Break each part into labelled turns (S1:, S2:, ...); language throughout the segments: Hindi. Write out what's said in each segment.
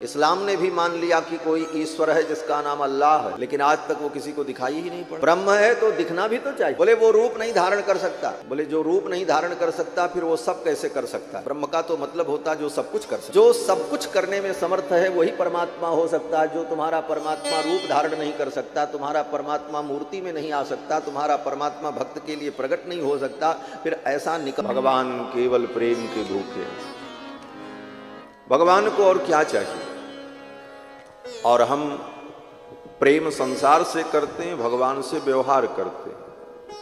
S1: इस्लाम ने भी मान लिया कि कोई ईश्वर है जिसका नाम अल्लाह है, लेकिन आज तक वो किसी को दिखाई ही नहीं पड़ा। ब्रह्म है तो दिखना भी तो चाहिए। बोले वो रूप नहीं धारण कर सकता। बोले जो रूप नहीं धारण कर सकता फिर वो सब कैसे कर सकता है? ब्रह्म का तो मतलब होता है जो सब कुछ कर सकता। जो सब कुछ करने में समर्थ है वही परमात्मा हो सकता है। जो तुम्हारा परमात्मा रूप धारण नहीं कर सकता, तुम्हारा परमात्मा मूर्ति में नहीं आ सकता, तुम्हारा परमात्मा भक्त के लिए प्रकट नहीं हो सकता, फिर ऐसा निकल। भगवान केवल प्रेम के भूखे। भगवान को और क्या चाहिए? और हम प्रेम संसार से करते हैं, भगवान से व्यवहार करते हैं।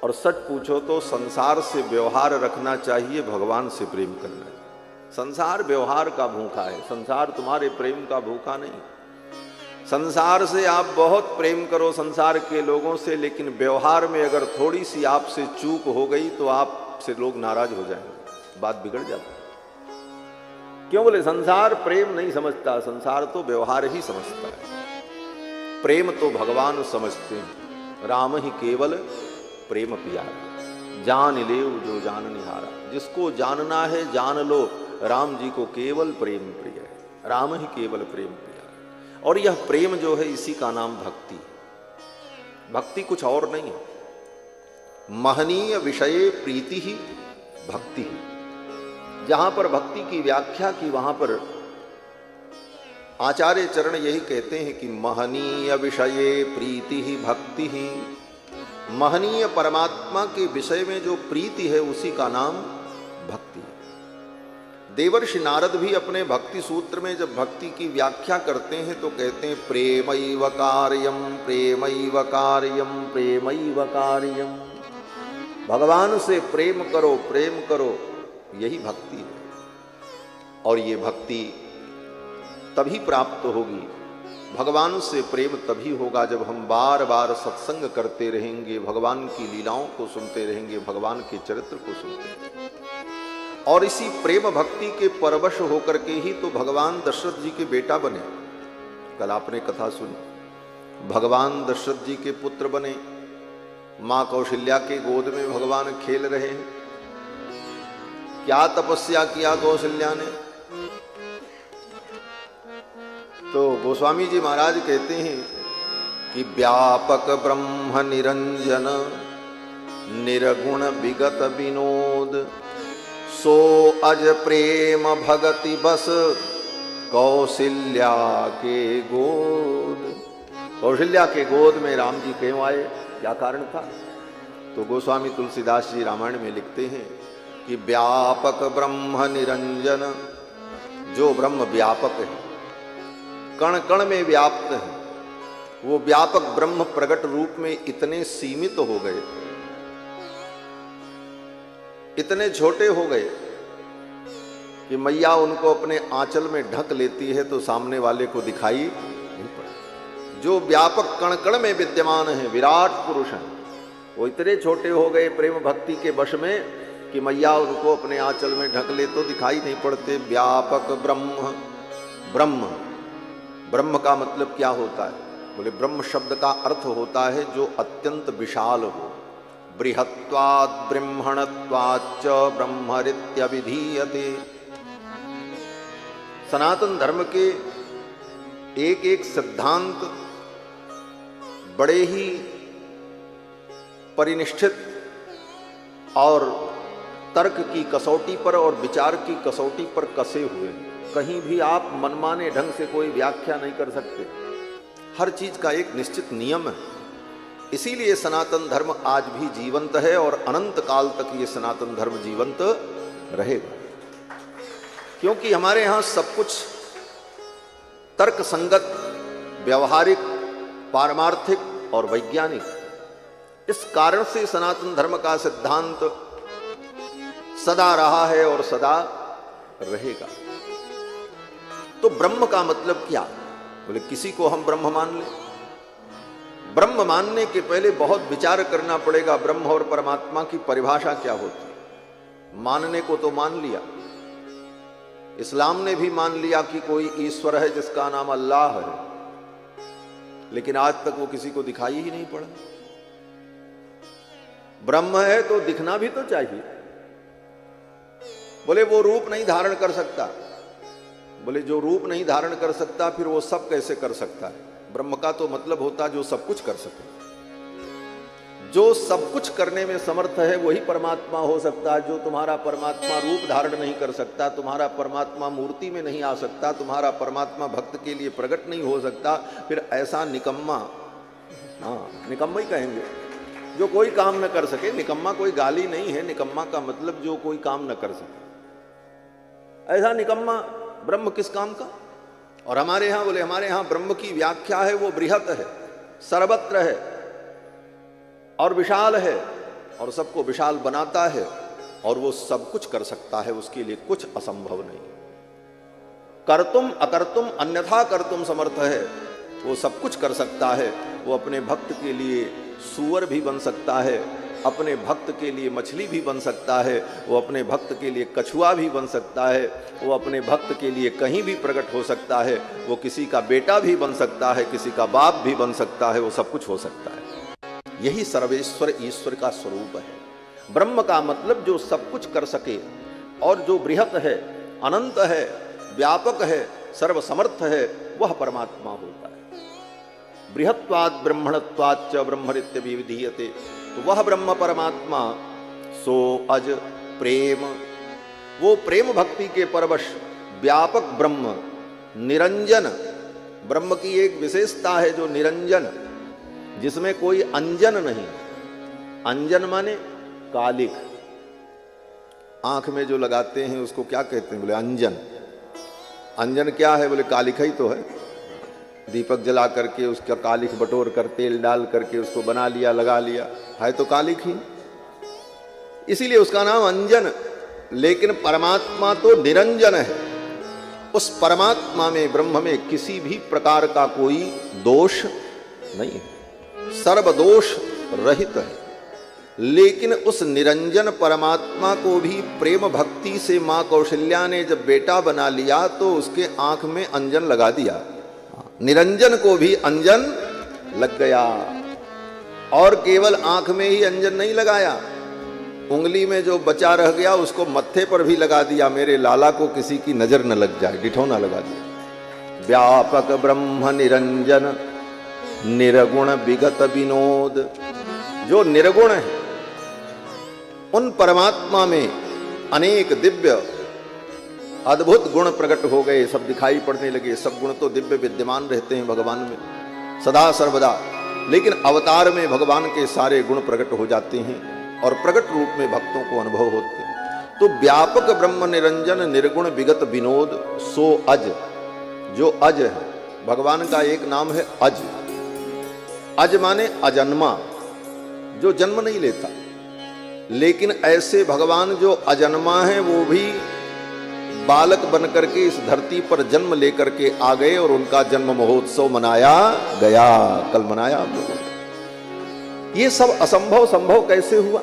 S1: और सच पूछो तो संसार से व्यवहार रखना चाहिए, भगवान से प्रेम करना चाहिए। संसार व्यवहार का भूखा है, संसार तुम्हारे प्रेम का भूखा नहीं। संसार से आप बहुत प्रेम करो, संसार के लोगों से, लेकिन व्यवहार में अगर थोड़ी सी आपसे चूक हो गई तो आपसे लोग नाराज हो जाएंगे, बात बिगड़ जाती। क्यों? बोले संसार प्रेम नहीं समझता, संसार तो व्यवहार ही समझता है। प्रेम तो भगवान समझते हैं। राम ही केवल प्रेम प्यारा, जान ले जो जान निहारा। जिसको जानना है जान लो, राम जी को केवल प्रेम प्रिय है। राम ही केवल प्रेम प्यारा। और यह प्रेम जो है इसी का नाम भक्ति। भक्ति कुछ और नहीं है। महनीय विषय प्रीति ही भक्ति है। जहां पर भक्ति की व्याख्या की वहां पर आचार्य चरण यही कहते हैं कि महनीय विषये प्रीति ही भक्ति ही। महनीय परमात्मा के विषय में जो प्रीति है उसी का नाम भक्ति है। देवर्षि नारद भी अपने भक्ति सूत्र में जब भक्ति की व्याख्या करते हैं तो कहते हैं प्रेमैव कार्यम प्रेमैव कार्यम प्रेमैव कार्यम। भगवान से प्रेम करो, प्रेम करो, यही भक्ति है। और ये भक्ति तभी प्राप्त होगी, भगवान से प्रेम तभी होगा जब हम बार बार सत्संग करते रहेंगे, भगवान की लीलाओं को सुनते रहेंगे, भगवान के चरित्र को सुनते रहेंगे। और इसी प्रेम भक्ति के परवश होकर के ही तो भगवान दशरथ जी के बेटा बने। कल आपने कथा सुनी, भगवान दशरथ जी के पुत्र बने। मां कौशल्या के गोद में भगवान खेल रहे हैं। क्या तपस्या किया कौशल्या ने? तो गोस्वामी जी महाराज कहते हैं कि व्यापक ब्रह्म निरंजन निर्गुण विगत विनोद सो अज प्रेम भगति बस कौशल्या के गोद। कौशल्या के गोद में राम जी क्यों आए? क्या कारण था? तो गोस्वामी तुलसीदास जी रामायण में लिखते हैं कि व्यापक ब्रह्म निरंजन, जो ब्रह्म व्यापक है, कण कण में व्याप्त है, वो व्यापक ब्रह्म प्रकट रूप में इतने सीमित हो गए, इतने छोटे हो गए कि मैया उनको अपने आंचल में ढक लेती है तो सामने वाले को दिखाई नहीं पड़ता। जो व्यापक कण कण में विद्यमान है, विराट पुरुष है, वो इतने छोटे हो गए प्रेम भक्ति के वश में कि मैया उनको अपने आंचल में ढक ले तो दिखाई नहीं पड़ते। व्यापक ब्रह्म, ब्रह्म, ब्रह्म का मतलब क्या होता है? बोले ब्रह्म शब्द का अर्थ होता है जो अत्यंत विशाल हो। बृहत्वात् ब्रह्मणत्वाच्च ब्रह्मरित्यभिधीयते। सनातन धर्म के एक एक सिद्धांत बड़े ही परिनिष्ठित और तर्क की कसौटी पर और विचार की कसौटी पर कसे हुए। कहीं भी आप मनमाने ढंग से कोई व्याख्या नहीं कर सकते। हर चीज का एक निश्चित नियम है। इसीलिए सनातन धर्म आज भी जीवंत है और अनंत काल तक ये सनातन धर्म जीवंत रहेगा। क्योंकि हमारे यहाँ सब कुछ तर्क संगत, व्यवहारिक, पारमार्थिक और वैज्ञानिक। इस कारण से सनातन धर्म का सिद्धांत सदा रहा है और सदा रहेगा। तो ब्रह्म का मतलब क्या? बोले किसी को हम ब्रह्म मान लें। ब्रह्म मानने के पहले बहुत विचार करना पड़ेगा, ब्रह्म और परमात्मा की परिभाषा क्या होती है। मानने को तो मान लिया, इस्लाम ने भी मान लिया कि कोई ईश्वर है जिसका नाम अल्लाह है, लेकिन आज तक वो किसी को दिखाई ही नहीं पड़ा। ब्रह्म है तो दिखना भी तो चाहिए। बोले वो रूप नहीं धारण कर सकता। बोले जो रूप नहीं धारण कर सकता फिर वो सब कैसे कर सकता है? ब्रह्म का तो मतलब होता जो सब कुछ कर सके। जो सब कुछ करने में समर्थ है वही परमात्मा हो सकता है। जो तुम्हारा परमात्मा रूप धारण नहीं कर सकता, तुम्हारा परमात्मा मूर्ति में नहीं आ सकता, तुम्हारा परमात्मा भक्त के लिए प्रकट नहीं हो सकता, फिर ऐसा निकम्मा, हाँ निकम्मा ही कहेंगे, जो कोई काम न कर सके। निकम्मा कोई गाली नहीं है, निकम्मा का मतलब जो कोई काम न कर सके। ऐसा निकम्मा ब्रह्म किस काम का? और हमारे यहां बोले, हमारे यहां ब्रह्म की व्याख्या है वो बृहत है, सर्वत्र है और विशाल है और सबको विशाल बनाता है और वो सब कुछ कर सकता है, उसके लिए कुछ असंभव नहीं। कर्तुम अकर्तुम अन्यथा कर्तुम समर्थ है, वो सब कुछ कर सकता है। वो अपने भक्त के लिए सूअर भी बन सकता है, अपने भक्त के लिए मछली भी बन सकता है, वो अपने भक्त के लिए कछुआ भी बन सकता है, वो अपने भक्त के लिए कहीं भी प्रकट हो सकता है, वो किसी का बेटा भी बन सकता है, किसी का बाप भी बन सकता है, वो सब कुछ हो सकता है। यही सर्वेश्वर ईश्वर का स्वरूप है। ब्रह्म का मतलब जो सब कुछ कर सके और जो बृहत है, अनंत है, व्यापक है, सर्वसमर्थ है, वह परमात्मा होता है। बृहत्वात् ब्रह्मणत्वाच्च ब्रह्मरित्य विधीयते, तो वह ब्रह्म परमात्मा सो अज प्रेम, वो प्रेम भक्ति के परवश व्यापक ब्रह्म, निरंजन। ब्रह्म की एक विशेषता है जो निरंजन, जिसमें कोई अंजन नहीं। अंजन माने कालिक, आंख में जो लगाते हैं उसको क्या कहते हैं? बोले अंजन। अंजन क्या है? बोले कालिक ही तो है। दीपक जला करके उसका कालिक बटोर कर तेल डाल करके उसको बना लिया, लगा लिया, है तो कालिक ही, इसीलिए उसका नाम अंजन। लेकिन परमात्मा तो निरंजन है। उस परमात्मा में, ब्रह्म में किसी भी प्रकार का कोई दोष नहीं है, सर्वदोष रहित है। लेकिन उस निरंजन परमात्मा को भी प्रेम भक्ति से मां कौशल्या ने जब बेटा बना लिया तो उसके आंख में अंजन लगा दिया। निरंजन को भी अंजन लग गया। और केवल आंख में ही अंजन नहीं लगाया, उंगली में जो बचा रह गया उसको मत्थे पर भी लगा दिया, मेरे लाला को किसी की नजर न लग जाए, डिठौना लगा दिया। व्यापक ब्रह्म निरंजन निर्गुण विगत विनोद। जो निर्गुण है उन परमात्मा में अनेक दिव्य अद्भुत गुण प्रकट हो गए, सब दिखाई पड़ने लगे। सब गुण तो दिव्य विद्यमान रहते हैं भगवान में सदा सर्वदा, लेकिन अवतार में भगवान के सारे गुण प्रकट हो जाते हैं और प्रकट रूप में भक्तों को अनुभव होते हैं। तो व्यापक ब्रह्म निरंजन निर्गुण विगत विनोद सो अज, जो अज है, भगवान का एक नाम है अज। अज माने अजन्मा, जो जन्म नहीं लेता। लेकिन ऐसे भगवान जो अजन्मा है वो भी बालक बनकर के इस धरती पर जन्म लेकर के आ गए और उनका जन्म महोत्सव मनाया गया, कल मनाया आप लोगों ने। ये सब असंभव संभव कैसे हुआ?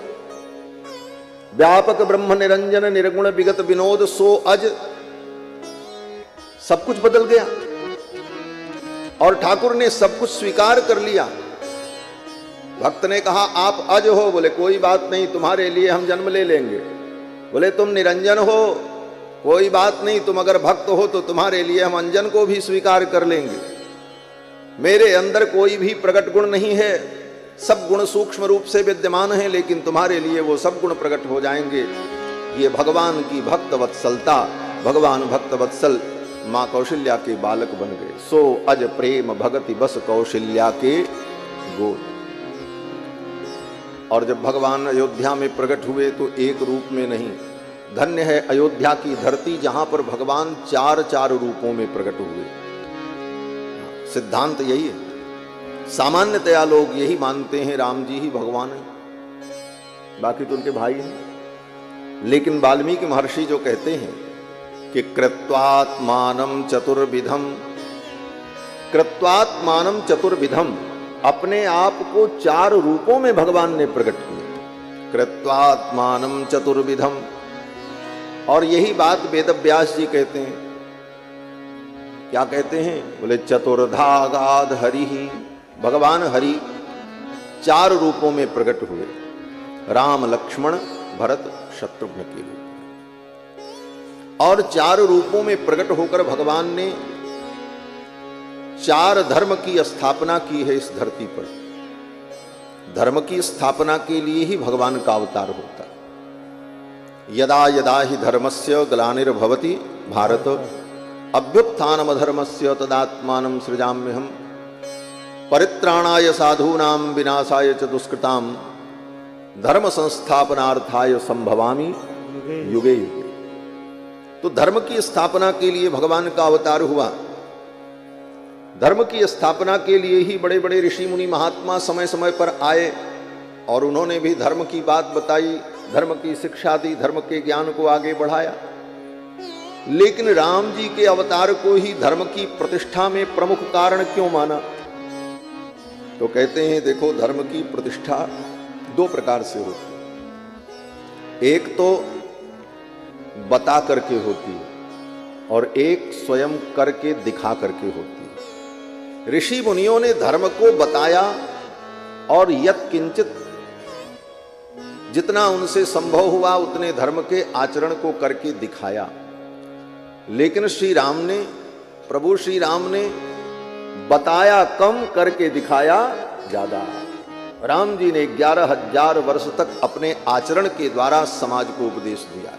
S1: व्यापक ब्रह्म निरंजन निर्गुण विगत विनोद सो अज, सब कुछ बदल गया और ठाकुर ने सब कुछ स्वीकार कर लिया। भक्त ने कहा आप अज हो, बोले कोई बात नहीं, तुम्हारे लिए हम जन्म ले लेंगे। बोले तुम निरंजन हो, कोई बात नहीं, तुम अगर भक्त हो तो तुम्हारे लिए हम अंजन को भी स्वीकार कर लेंगे। मेरे अंदर कोई भी प्रकट गुण नहीं है, सब गुण सूक्ष्म रूप से विद्यमान हैं, लेकिन तुम्हारे लिए वो सब गुण प्रकट हो जाएंगे। ये भगवान की भक्त वत्सलता, भगवान भक्त वत्सल मां कौशल्या के बालक बन गए। सो अज प्रेम भगति बस कौशल्या के गोद। और जब भगवान अयोध्या में प्रकट हुए तो एक रूप में नहीं, धन्य है अयोध्या की धरती जहां पर भगवान चार चार रूपों में प्रकट हुए। सिद्धांत यही है। सामान्यतया लोग यही मानते हैं राम जी ही भगवान है, बाकी तो उनके भाई हैं। लेकिन वाल्मीकि महर्षि जो कहते हैं कि कृत्वात्मानं चतुर्विधम, कृत्वात्मानं चतुर्विधम, अपने आप को चार रूपों में भगवान ने प्रकट किया। कृत्वात्मानं चतुर्विधम। और यही बात वेदव्यास जी कहते हैं। क्या कहते हैं? बोले चतुर्धागाद हरि ही, भगवान हरि चार रूपों में प्रकट हुए, राम लक्ष्मण भरत शत्रुघ्न के रूप। और 4 रूपों में प्रकट होकर भगवान ने 4 धर्म की स्थापना की है इस धरती पर। धर्म की स्थापना के लिए ही भगवान का अवतार होता। यदा यदा ही धर्मस्य ग्लानिर्भवति भारत अभ्युत्थानमधर्मस्य तदात्मानं सृजाम्यहम् परित्राणाय साधूनां विनाशाय च दुष्कृतां धर्म संस्थापनार्थाय संभवामि युगे युगे। तो धर्म की स्थापना के लिए भगवान का अवतार हुआ। धर्म की स्थापना के लिए ही बड़े बड़े ऋषि मुनि महात्मा समय समय पर आए और उन्होंने भी धर्म की बात बताई, धर्म की शिक्षा दी, धर्म के ज्ञान को आगे बढ़ाया। लेकिन राम जी के अवतार को ही धर्म की प्रतिष्ठा में प्रमुख कारण क्यों माना? तो कहते हैं देखो, धर्म की प्रतिष्ठा 2 प्रकार से होती है। एक तो बता करके होती है और एक स्वयं करके दिखा करके होती है। ऋषि मुनियों ने धर्म को बताया और यत् किंचित जितना उनसे संभव हुआ उतने धर्म के आचरण को करके दिखाया। लेकिन श्री राम ने, प्रभु श्री राम ने बताया कम, करके दिखाया ज्यादा। राम जी ने 11,000 वर्ष तक अपने आचरण के द्वारा समाज को उपदेश दिया।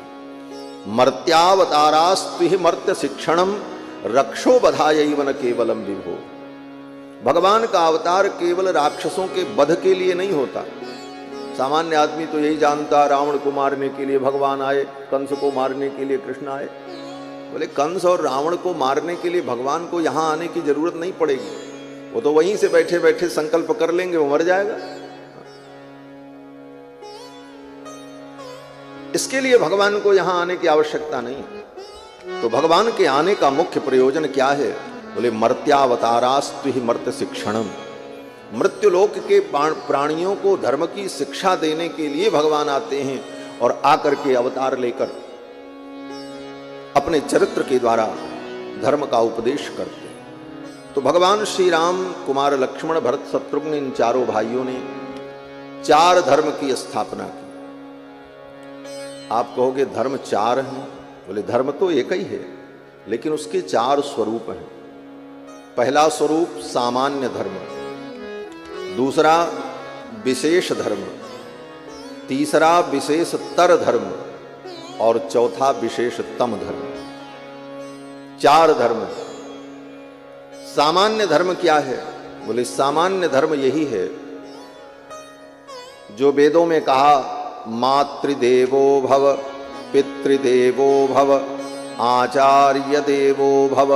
S1: मर्त्यावतारास्तु मर्त्य शिक्षणम रक्षो बधायैव न केवलम विभो। भगवान का अवतार केवल राक्षसों के वध के लिए नहीं होता। सामान्य आदमी तो यही जानता, रावण को मारने के लिए भगवान आए, कंस को मारने के लिए कृष्ण आए। बोले कंस और रावण को मारने के लिए भगवान को यहां आने की जरूरत नहीं पड़ेगी, वो तो वहीं से बैठे बैठे संकल्प कर लेंगे, वो मर जाएगा। इसके लिए भगवान को यहां आने की आवश्यकता नहीं। तो भगवान के आने का मुख्य प्रयोजन क्या है? बोले मर्त्यावतारास्तु ही मर्त्य शिक्षणम। मृत्युलोक के प्राणियों को धर्म की शिक्षा देने के लिए भगवान आते हैं और आकर के अवतार लेकर अपने चरित्र के द्वारा धर्म का उपदेश करते हैं। तो भगवान श्री राम, कुमार लक्ष्मण, भरत, शत्रुघ्न, इन 4 भाइयों ने 4 धर्म की स्थापना की। आप कहोगे धर्म 4 हैं। बोले धर्म तो एक ही है, लेकिन उसके 4 स्वरूप हैं। पहला स्वरूप सामान्य धर्म, दूसरा विशेष धर्म, तीसरा विशेषतर धर्म और चौथा विशेषतम धर्म। 4 धर्म। सामान्य धर्म क्या है? बोले सामान्य धर्म यही है जो वेदों में कहा, मातृदेवो भव, पितृदेवो भव, आचार्य देवो भव,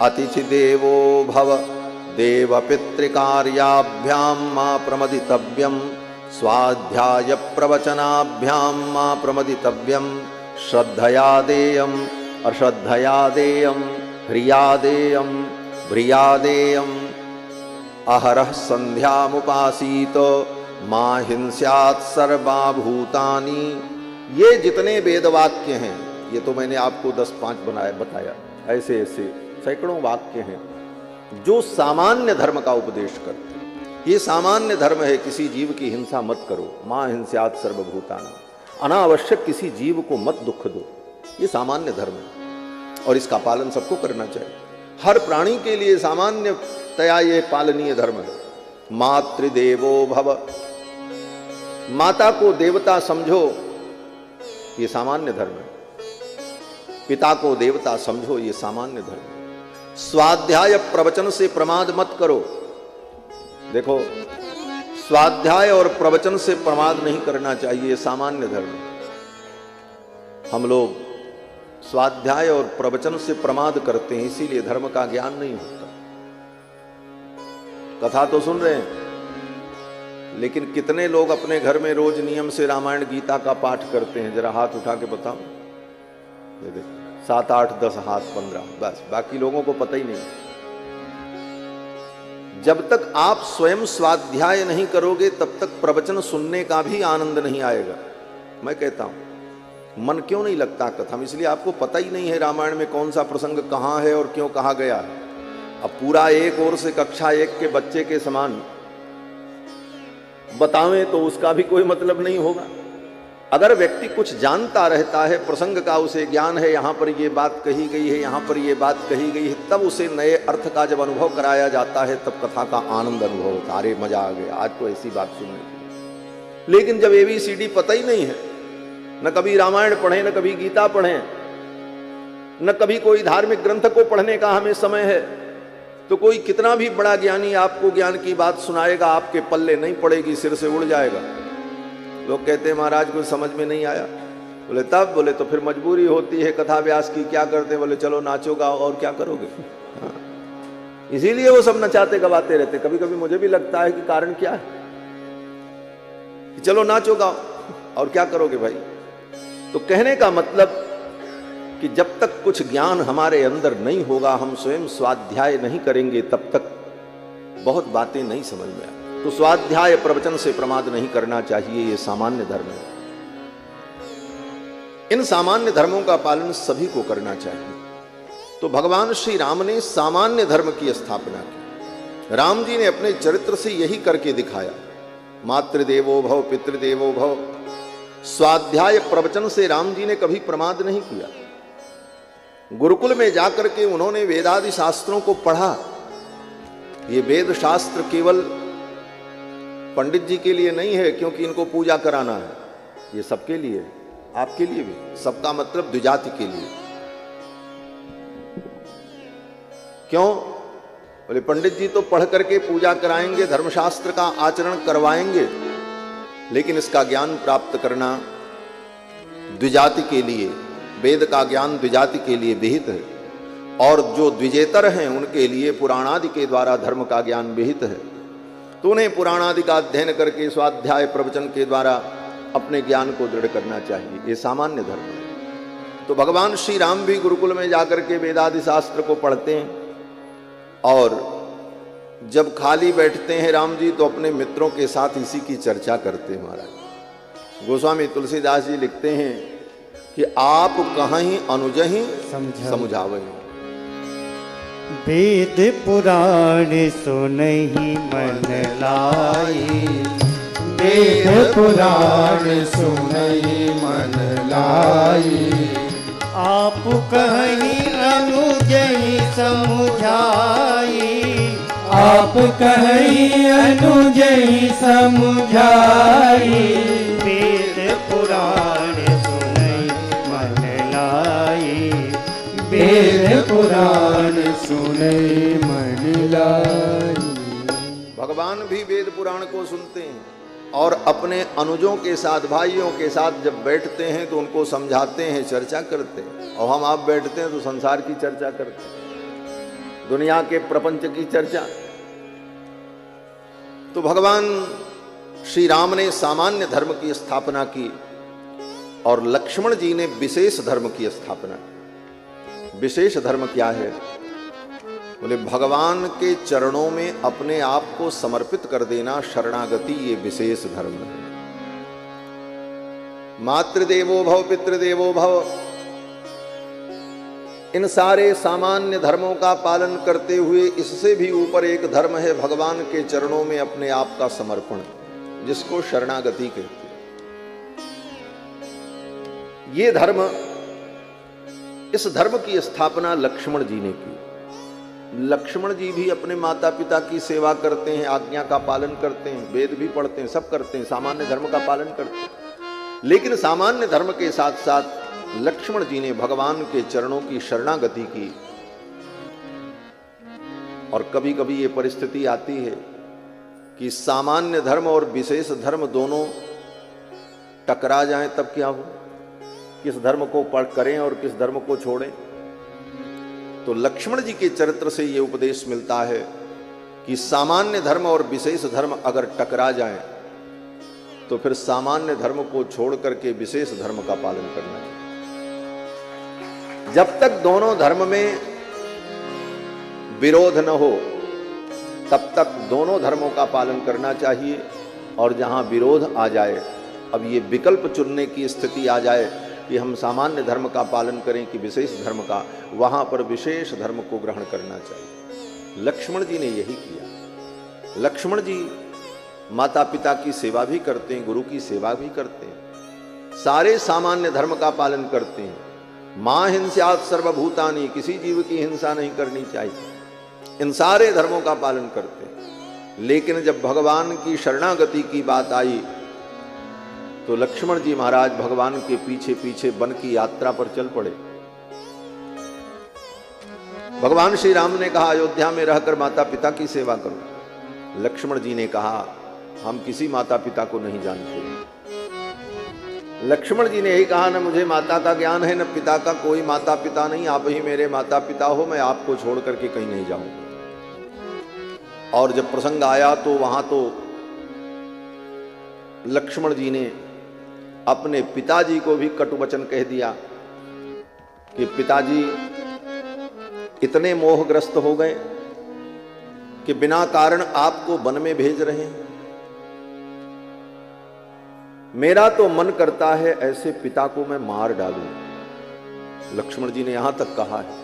S1: अतिथि देवो भव, देव पितृकार्याभ्यां मा प्रमदितव्यम, स्वाध्याय प्रवचनाभ्यां मा प्रमदितव्यम, श्रद्धया देयम, अश्रद्धया देयम, ह्रिया देयम, भ्रिया देयम, अहरः संध्यामुपासीत, मां हिंस्यात् सर्वा भूतानि। ये जितने वेद वाक्य हैं, ये तो मैंने आपको 10-5 बताया, ऐसे ऐसे सैकड़ों वाक्य हैं जो सामान्य धर्म का उपदेश करते हैं। ये सामान्य धर्म है, किसी जीव की हिंसा मत करो, मां हिंस्यात् सर्वभूतानि, अनावश्यक किसी जीव को मत दुख दो। ये सामान्य धर्म है और इसका पालन सबको करना चाहिए। हर प्राणी के लिए सामान्यतया ये पालनीय धर्म है। मातृदेवो भव, माता को देवता समझो, ये सामान्य धर्म है। पिता को देवता समझो, ये सामान्य धर्म है। स्वाध्याय प्रवचन से प्रमाद मत करो। देखो, स्वाध्याय और प्रवचन से प्रमाद नहीं करना चाहिए, सामान्य धर्म। हम लोग स्वाध्याय और प्रवचन से प्रमाद करते हैं, इसीलिए धर्म का ज्ञान नहीं होता। कथा तो सुन रहे हैं, लेकिन कितने लोग अपने घर में रोज नियम से रामायण गीता का पाठ करते हैं? जरा हाथ उठा के बताओ। 7, 8, 10 हाथ, 15, बस। बाकी लोगों को पता ही नहीं। जब तक आप स्वयं स्वाध्याय नहीं करोगे तब तक प्रवचन सुनने का भी आनंद नहीं आएगा। मैं कहता हूं, मन क्यों नहीं लगता कथा में? इसलिए आपको पता ही नहीं है रामायण में कौन सा प्रसंग कहां है और क्यों कहा गया है। अब पूरा एक ओर से कक्षा 1 के बच्चे के समान बतावें तो उसका भी कोई मतलब नहीं होगा। अगर व्यक्ति कुछ जानता रहता है, प्रसंग का उसे ज्ञान है, यहाँ पर ये बात कही गई है, यहाँ पर ये बात कही गई है, तब उसे नए अर्थ का जब अनुभव कराया जाता है तब कथा का आनंद अनुभव होता है। अरे मजा आ गया, आज तो ऐसी बात सुनने की। लेकिन जब ABCD पता ही नहीं है, न कभी रामायण पढ़े, न कभी गीता पढ़े, न कभी कोई धार्मिक ग्रंथ को पढ़ने का हमें समय है, तो कोई कितना भी बड़ा ज्ञानी आपको ज्ञान की बात सुनाएगा, आपके पल्ले नहीं पड़ेगी, सिर से उड़ जाएगा। लोग कहते हैं महाराज कुछ समझ में नहीं आया। बोले तब, बोले तो फिर मजबूरी होती है कथा व्यास की, क्या करते? बोले चलो नाचो गाओ, और क्या करोगे? हाँ। इसीलिए वो सब नचाते गवाते रहते। कभी कभी मुझे भी लगता है कि कारण क्या है कि चलो नाचो गाओ, और क्या करोगे भाई? तो कहने का मतलब कि जब तक कुछ ज्ञान हमारे अंदर नहीं होगा, हम स्वयं स्वाध्याय नहीं करेंगे, तब तक बहुत बातें नहीं समझ में आती। तो स्वाध्याय प्रवचन से प्रमाद नहीं करना चाहिए, ये सामान्य धर्म है। इन सामान्य धर्मों का पालन सभी को करना चाहिए। तो भगवान श्री राम ने सामान्य धर्म की स्थापना की। राम जी ने अपने चरित्र से यही करके दिखाया। मातृदेवो भव, पितृदेवो भव। स्वाध्याय प्रवचन से राम जी ने कभी प्रमाद नहीं किया। गुरुकुल में जाकर के उन्होंने वेदादि शास्त्रों को पढ़ा। ये वेद शास्त्र केवल पंडित जी के लिए नहीं है, क्योंकि इनको पूजा कराना है, ये सबके लिए, आपके लिए भी। सबका मतलब द्विजाति के लिए। क्यों? बोले पंडित जी तो पढ़ करके पूजा कराएंगे, धर्मशास्त्र का आचरण करवाएंगे, लेकिन इसका ज्ञान प्राप्त करना द्विजाति के लिए, वेद का ज्ञान द्विजाति के लिए विहित है। और जो द्विजेतर हैं उनके लिए पुराणादि के द्वारा धर्म का ज्ञान विहित है। तो उन्हें पुराणादि का अध्ययन करके स्वाध्याय प्रवचन के द्वारा अपने ज्ञान को दृढ़ करना चाहिए। ये सामान्य धर्म है। तो भगवान श्री राम भी गुरुकुल में जाकर के वेदादि शास्त्र को पढ़ते हैं, और जब खाली बैठते हैं राम जी तो अपने मित्रों के साथ इसी की चर्चा करते हैं। महाराज गोस्वामी तुलसीदास जी लिखते हैं कि आप कहीं अनुजहि समझावे।
S2: वेद पुराण सुनहि मन लाई,
S3: वेद पुराण सुनहि मन लाई।
S2: आप कहीं अनुजहि समझाई,
S3: आप कहीं अनुजहि समझाई।
S2: वेद पुराण सुनहि मन लाई,
S3: वेद पुराण सुनहि मन लाई।
S1: भगवान भी वेद पुराण को सुनते हैं और अपने अनुजों के साथ, भाइयों के साथ जब बैठते हैं तो उनको समझाते हैं, चर्चा करते हैं। और हम आप बैठते हैं तो संसार की चर्चा करते हैं, दुनिया के प्रपंच की चर्चा। तो भगवान श्री राम ने सामान्य धर्म की स्थापना की और लक्ष्मण जी ने विशेष धर्म की स्थापना की। विशेष धर्म क्या है? बोले भगवान के चरणों में अपने आप को समर्पित कर देना, शरणागति, ये विशेष धर्म है। मातृदेवो भव, पितृदेवो भव, इन सारे सामान्य धर्मों का पालन करते हुए इससे भी ऊपर एक धर्म है भगवान के चरणों में अपने आप का समर्पण, जिसको शरणागति कहते हैं। ये धर्म, इस धर्म की स्थापना लक्ष्मण जी ने की। लक्ष्मण जी भी अपने माता पिता की सेवा करते हैं, आज्ञा का पालन करते हैं, वेद भी पढ़ते हैं, सब करते हैं, सामान्य धर्म का पालन करते हैं। लेकिन सामान्य धर्म के साथ साथ लक्ष्मण जी ने भगवान के चरणों की शरणागति की। और कभी कभी ये परिस्थिति आती है कि सामान्य धर्म और विशेष धर्म दोनों टकरा जाएं, तब क्या हो? किस धर्म को पढ़ करें और किस धर्म को छोड़ें? तो लक्ष्मण जी के चरित्र से यह उपदेश मिलता है कि सामान्य धर्म और विशेष धर्म अगर टकरा जाएं तो फिर सामान्य धर्म को छोड़ करके विशेष धर्म का पालन करना चाहिए। जब तक दोनों धर्म में विरोध न हो तब तक दोनों धर्मों का पालन करना चाहिए। और जहां विरोध आ जाए, अब ये विकल्प चुनने की स्थिति आ जाए कि हम सामान्य धर्म का पालन करें कि विशेष धर्म का, वहां पर विशेष धर्म को ग्रहण करना चाहिए। लक्ष्मण जी ने यही किया। लक्ष्मण जी माता पिता की सेवा भी करते हैं, गुरु की सेवा भी करते हैं, सारे सामान्य धर्म का पालन करते हैं। मां हिंस्यात् सर्वभूतानि, किसी जीव की हिंसा नहीं करनी चाहिए। इन सारे धर्मों का पालन करते हैं। लेकिन जब भगवान की शरणागति की बात आई तो लक्ष्मण जी महाराज भगवान के पीछे पीछे वन की यात्रा पर चल पड़े। भगवान श्री राम ने कहा अयोध्या में रहकर माता पिता की सेवा करो। लक्ष्मण जी ने कहा हम किसी माता पिता को नहीं जानते। लक्ष्मण जी ने यही कहा न मुझे माता का ज्ञान है न पिता का, कोई माता पिता नहीं, आप ही मेरे माता पिता हो, मैं आपको छोड़ करके कहीं नहीं जाऊंगा। और जब प्रसंग आया तो वहां तो लक्ष्मण जी ने अपने पिताजी को भी कटु वचन कह दिया कि पिताजी इतने मोहग्रस्त हो गए कि बिना कारण आपको वन में भेज रहे हैं। मेरा तो मन करता है ऐसे पिता को मैं मार डालूं। लक्ष्मण जी ने यहां तक कहा है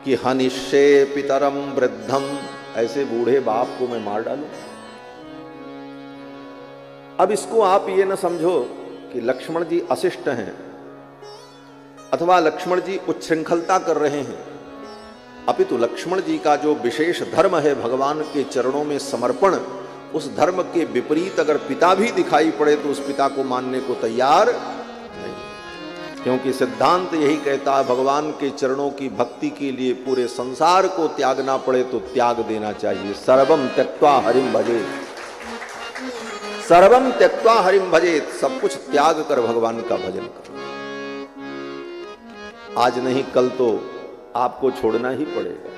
S1: कि हनिष्ये पितरम वृद्धम, ऐसे बूढ़े बाप को मैं मार डालूं। अब इसको आप ये न समझो कि लक्ष्मण जी अशिष्ट हैं अथवा लक्ष्मण जी उच्छृंखलता कर रहे हैं, अपितु लक्ष्मण जी का जो विशेष धर्म है भगवान के चरणों में समर्पण, उस धर्म के विपरीत अगर पिता भी दिखाई पड़े तो उस पिता को मानने को तैयार नहीं, क्योंकि सिद्धांत यही कहता है भगवान के चरणों की भक्ति के लिए पूरे संसार को त्यागना पड़े तो त्याग देना चाहिए। सर्वम त्यक्त्वा हरिम भजेत, सर्वम त्यक्त्वा हरिम भजेत, सब कुछ त्याग कर भगवान का भजन करो। आज नहीं कल तो आपको छोड़ना ही पड़ेगा।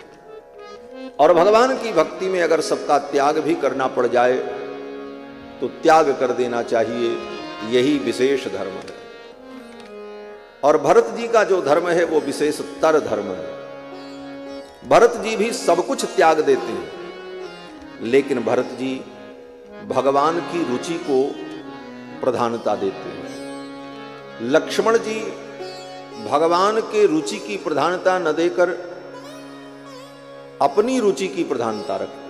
S1: और भगवान की भक्ति में अगर सबका त्याग भी करना पड़ जाए तो त्याग कर देना चाहिए, यही विशेष धर्म है। और भरत जी का जो धर्म है वो विशेषतर धर्म है। भरत जी भी सब कुछ त्याग देते हैं, लेकिन भरत जी भगवान की रुचि को प्रधानता देते हैं। लक्ष्मण जी भगवान के रुचि की प्रधानता न देकर अपनी रुचि की प्रधानता रखते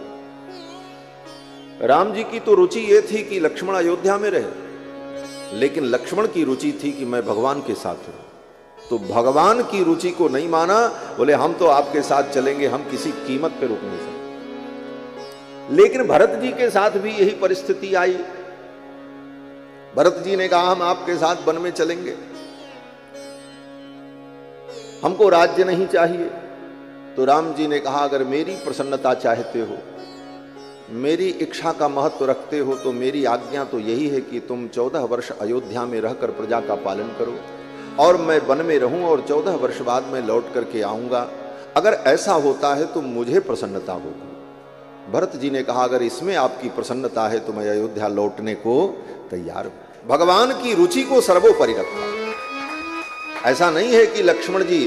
S1: हैं। राम जी की तो रुचि यह थी कि लक्ष्मण अयोध्या में रहे, लेकिन लक्ष्मण की रुचि थी कि मैं भगवान के साथ हूं। तो भगवान की रुचि को नहीं माना, बोले हम तो आपके साथ चलेंगे, हम किसी कीमत पे रुक नहीं सकते। लेकिन भरत जी के साथ भी यही परिस्थिति आई। भरत जी ने कहा हम आपके साथ वन में चलेंगे, हमको राज्य नहीं चाहिए। तो राम जी ने कहा अगर मेरी प्रसन्नता चाहते हो, मेरी इच्छा का महत्व रखते हो, तो मेरी आज्ञा तो यही है कि तुम 14 वर्ष अयोध्या में रहकर प्रजा का पालन करो और मैं वन में रहूं और 14 वर्ष बाद मैं लौट करके आऊंगा। अगर ऐसा होता है तो मुझे प्रसन्नता होगी। भरत जी ने कहा अगर इसमें आपकी प्रसन्नता है तो मैं अयोध्या लौटने को तैयार हूं। भगवान की रुचि को सर्वोपरि रखा। ऐसा नहीं है कि लक्ष्मण जी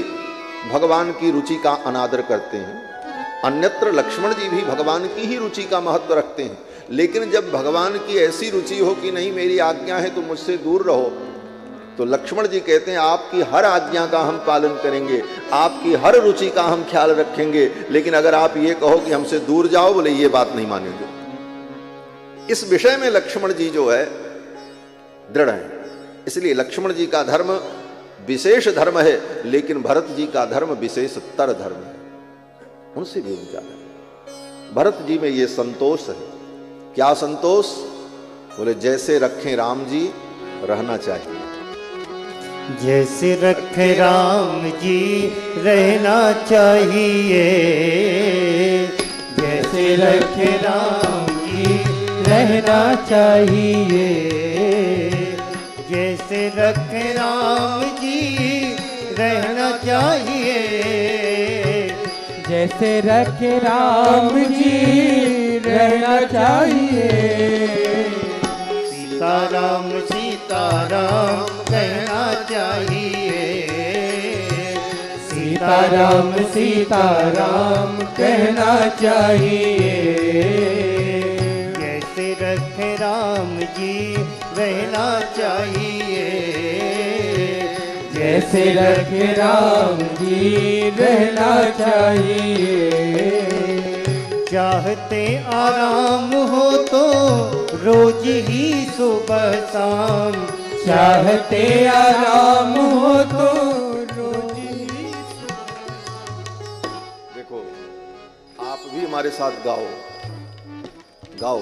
S1: भगवान की रुचि का अनादर करते हैं, अन्यत्र लक्ष्मण जी भी भगवान की ही रुचि का महत्व रखते हैं। लेकिन जब भगवान की ऐसी रुचि हो कि नहीं मेरी आज्ञा है तो मुझसे दूर रहो, तो लक्ष्मण जी कहते हैं आपकी हर आज्ञा का हम पालन करेंगे, आपकी हर रुचि का हम ख्याल रखेंगे, लेकिन अगर आप ये कहो कि हमसे दूर जाओ, बोले ये बात नहीं मानेंगे। इस विषय में लक्ष्मण जी जो है दृढ़ है। इसलिए लक्ष्मण जी का धर्म विशेष धर्म है, लेकिन भरत जी का धर्म विशेषतर धर्म है, उनसे भी ऊंचा है। भरत जी में ये संतोष है। क्या संतोष? बोले जैसे रखें राम जी रहना चाहिए।
S2: जैसे रखे राम जी रहना चाहिए, जैसे रखे राम जी
S3: रहना चाहिए,
S2: जैसे रखे राम जी रहना चाहिए,
S3: जैसे रखे राम जी रहना चाहिए।
S2: सीताराम सीताराम कहना चाहिए,
S3: सीताराम सीताराम कहना चाहिए।
S2: जैसे रखे राम जी रहना चाहिए,
S3: जैसे रखे राम जी रहना चाहिए।
S2: चाहते आराम हो तो रोज ही सुबह शाम,
S3: चाहते आराम हो तो रोज ही।
S1: देखो आप भी हमारे साथ गाओ, गाओ,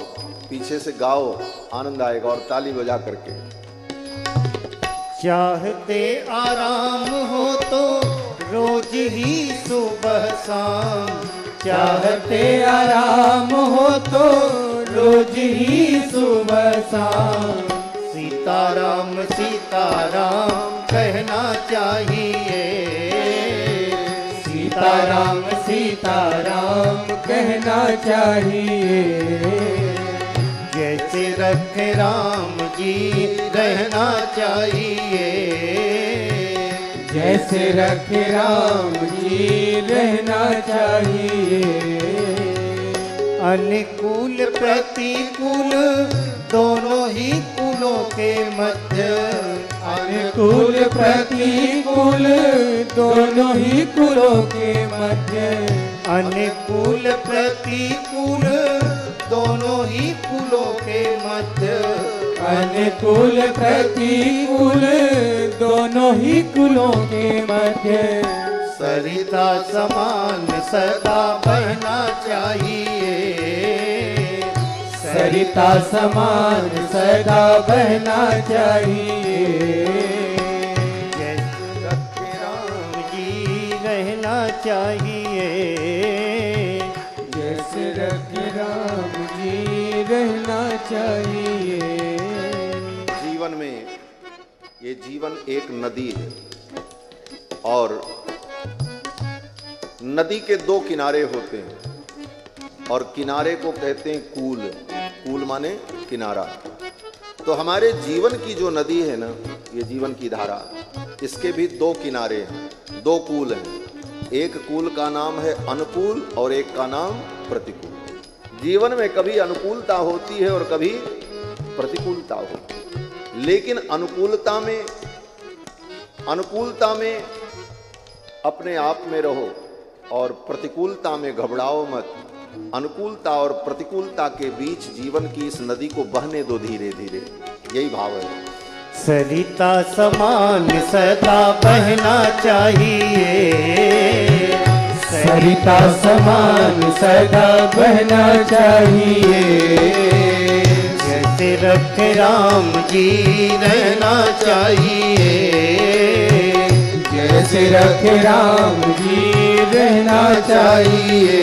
S1: पीछे से गाओ, आनंद आएगा, और ताली बजा करके।
S2: चाहते आराम हो तो रोज ही सुबह शाम,
S3: चाहते आराम हो तो रोज ही सुबह शाम।
S2: सीताराम सीताराम कहना चाहिए,
S3: सीताराम सीताराम कहना चाहिए।
S2: जैसे रखे राम जी रहना चाहिए,
S3: जैसे रखे राम जी रहना चाहिए।
S2: अनुकूल प्रतिकूल दोनों ही कुलों के मध्य,
S3: अनुकूल प्रतिकूल दोनों ही कुलों के मध्य,
S2: अनुकूल प्रतिकूल दोनों ही कुलों के मध्य,
S3: अनुकूल प्रतिकूल दोनों ही कुलों के मध्य।
S2: सरिता समान सदा बहना चाहिए,
S3: सरिता समान सदा बहना चाहिए।
S2: जैसे रखे राम जी रहना चाहिए,
S3: जैसे रखे राम जी रहना चाहिए।
S1: जीवन में ये जीवन एक नदी है, और नदी के दो किनारे होते हैं, और किनारे को कहते हैं कूल। कूल माने किनारा। तो हमारे जीवन की जो नदी है ना, ये जीवन की धारा, इसके भी दो किनारे हैं, दो कूल हैं। एक कूल का नाम है अनुकूल और एक का नाम प्रतिकूल। जीवन में कभी अनुकूलता होती है और कभी प्रतिकूलता होती है, लेकिन अनुकूलता में अपने आप में रहो और प्रतिकूलता में घबराओ मत। अनुकूलता और प्रतिकूलता के बीच जीवन की इस नदी को बहने दो धीरे धीरे, यही भाव है।
S2: सरिता समान सदा बहना चाहिए,
S3: सरिता समान सदा बहना चाहिए।
S2: जैसे रखे राम जी रहना चाहिए,
S3: जैसे रखे राम जी रहना चाहिए।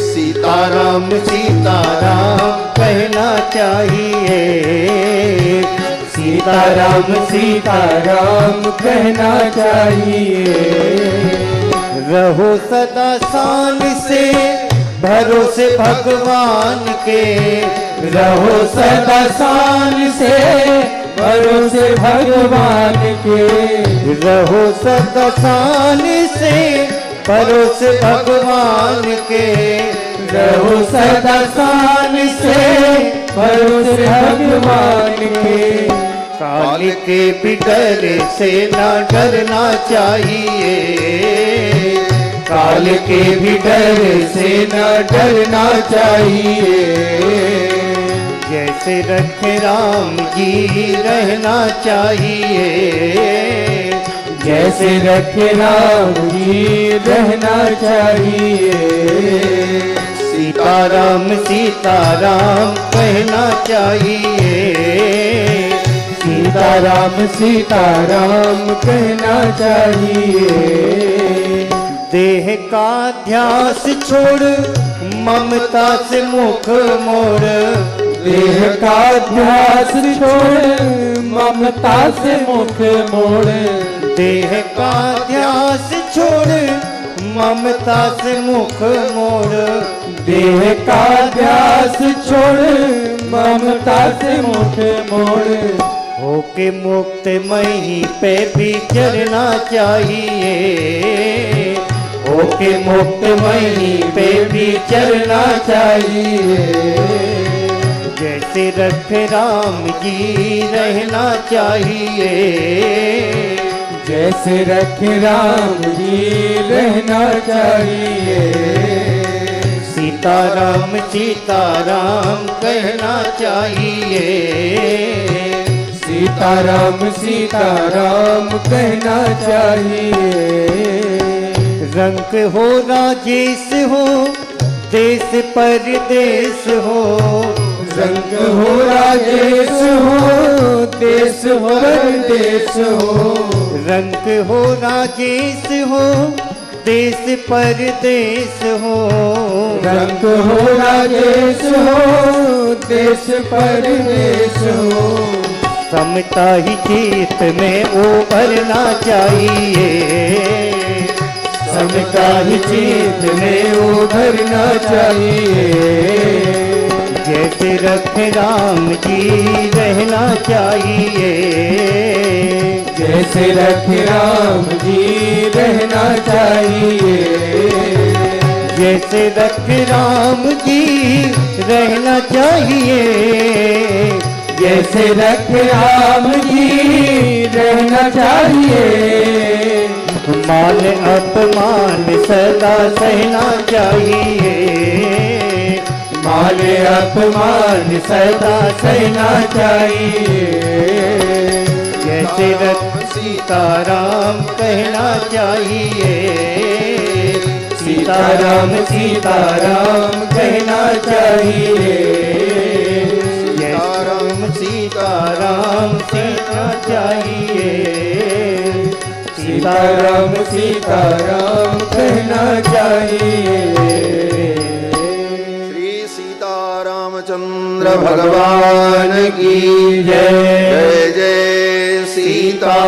S2: सीताराम सीताराम कहना चाहिए,
S3: सीताराम सीताराम कहना चाहिए।
S2: रहो सदा शान से भरोसे भगवान के,
S3: रहो सदा शान से भरोसे भगवान के,
S2: रहो सदा शान से भरोसे भगवान के,
S3: रहो सदा शान से भरोसे भगवान के।
S2: काल के भी डर से ना डरना चाहिए,
S3: काल के भी डर से न डरना चाहिए।
S2: जैसे रखे राम जी रहना चाहिए,
S3: जैसे रखे राम जी रहना चाहिए।
S2: सीताराम सीताराम कहना चाहिए,
S3: सीताराम सीताराम कहना चाहिए।
S2: देह का ध्यास छोड़ ममता से मुख मोड़,
S3: देह का ध्यास छोड़ ममता से मुख मोड़,
S2: देह का ध्यास छोड़ ममता से मुख मोड़,
S3: देह का ध्यास छोड़ ममता से मुख मोड़।
S2: होके मुक्त मही पे भी चलना चाहिए,
S3: होके मुक्त मही पे भी चलना चाहिए।
S2: जैसे रखे राम जी रहना चाहिए,
S3: जैसे रखे राम जी रहना चाहिए।
S2: सीताराम सीताराम कहना चाहिए,
S3: सीताराम सीताराम कहना चाहिए।
S2: रंग हो राजेश हो देश परदेश हो,
S3: रंग हो राजेश हो देश परदेश हो,
S2: रंग हो राजेश हो देश परदेश हो,
S3: रंग हो राजेश हो देश परदेश हो।
S2: समता ही जीत में उभरना चाहिए,
S3: समता ही जीत में उभरना चाहिए।
S2: जैसे रखे राम जी रहना चाहिए,
S3: जैसे रखे राम जी रहना चाहिए,
S2: जैसे रखे राम जी रहना चाहिए,
S3: जैसे रखे राम जी रहना चाहिए।
S2: मान अपमान सदा सहना चाहिए,
S3: मान अपमान सदा सहना चाहिए।
S2: जैसे रख सीताराम कहना चाहिए,
S3: सीताराम सीताराम कहना चाहिए।
S2: सीताराम सीताराम कहना चाहिए,
S3: सीताराम सीताराम कहना चाहिए।
S1: श्री सीतारामचंद्र भगवान की जय। जय जय सीताराम।